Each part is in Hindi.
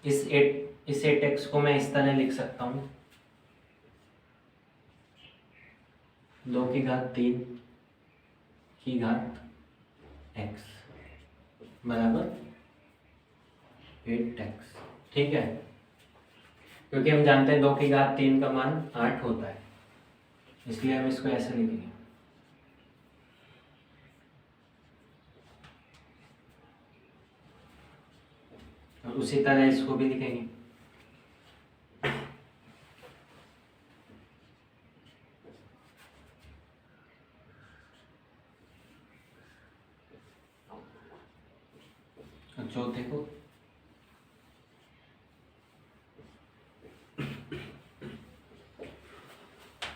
इस 8x को मैं इस तरह लिख सकता हूँ, 2 की घात 3 की घात x बराबर 8x। ठीक है, क्योंकि हम जानते हैं 2 की घात 3 का मान 8 होता है, इसलिए हम इसको ऐसे लिखेंगे। और उसी तरह इसको भी लिखेंगे। और चौथे को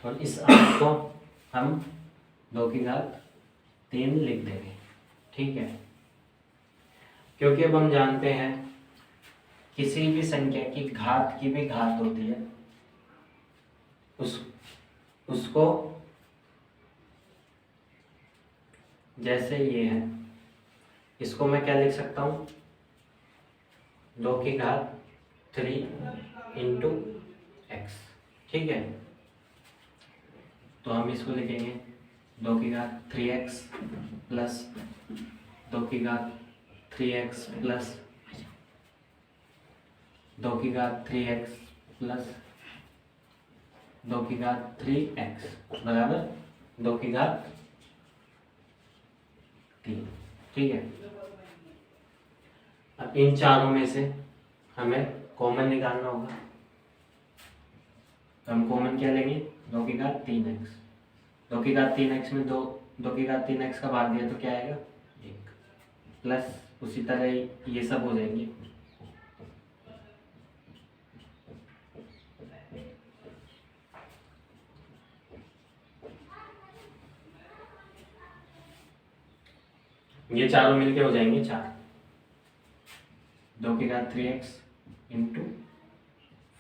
और इस 8 को हम 2 की घात 3 लिख देंगे। ठीक है, क्योंकि अब हम जानते हैं किसी भी संख्या की घात की भी घात होती है, उसको जैसे ये है, इसको मैं क्या लिख सकता हूँ, 2 की घात 3 इंटू एक्स। ठीक है, तो हम इसको लिखेंगे 2 की घात 3x प्लस 2 की घात 3x प्लस 2 की घात 3x प्लस 2 की घात 3x बराबर 2 की घात 3। ठीक है, अब इन चारों में से हमें कॉमन निकालना होगा, तो हम कॉमन क्या लेंगे, 2 की घात 3x। 2 की घात 3x में 2 की घात 3x का भाग दिया तो क्या आएगा, 1 प्लस उसी तरह ये सब हो जाएंगे। ये चारों मिलके हो जाएंगे 4। 2 की घात 3x इंटू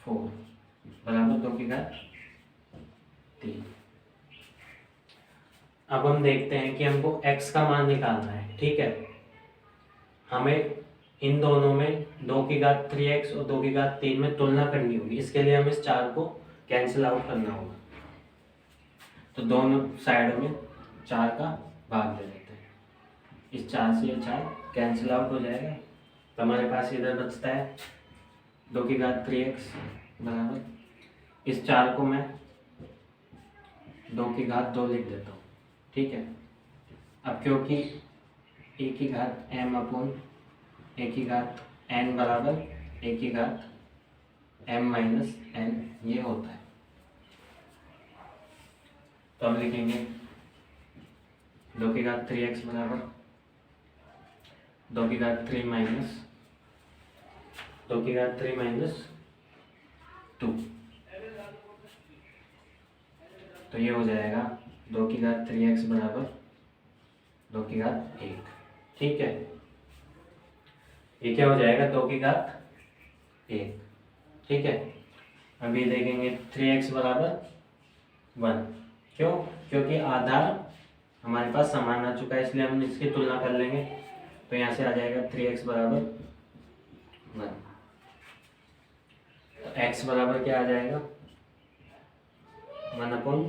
4 बराबर 2 की घात 3। अब हम देखते हैं कि हमको x का मान निकालना है। ठीक है, हमें इन दोनों में 2 की घात 3x और 2 की घात 3 में तुलना करनी होगी। इसके लिए हम इस 4 को कैंसिल आउट करना होगा, तो दोनों साइड में 4 का भाग दे देते हैं। इस 4 से ये 4 कैंसिल आउट हो जाएगा, तो हमारे पास इधर बचता है 2 की घात 3x बराबर, इस 4 को मैं 2 की घात 2 लिख देता हूँ। ठीक है, अब क्योंकि a की घात m/a की घात n बराबर a की घात m-n ये होता है, तो हम लिखेंगे 2 की घात 3x बराबर 2 की घात 3 माइनस 2 की घात 3 माइनस 2, तो ये हो जाएगा 2 की घात 3x बराबर 2 की घात 1। ठीक है, ये क्या हो जाएगा, 2 की घात 1। ठीक है, अभी देखेंगे 3x बराबर 1। क्यों, क्योंकि आधार हमारे पास समान आ चुका है, इसलिए हम इसकी तुलना कर लेंगे, तो यहाँ से आ जाएगा 3x बराबर 1। तो x बराबर क्या आ जाएगा, 1/3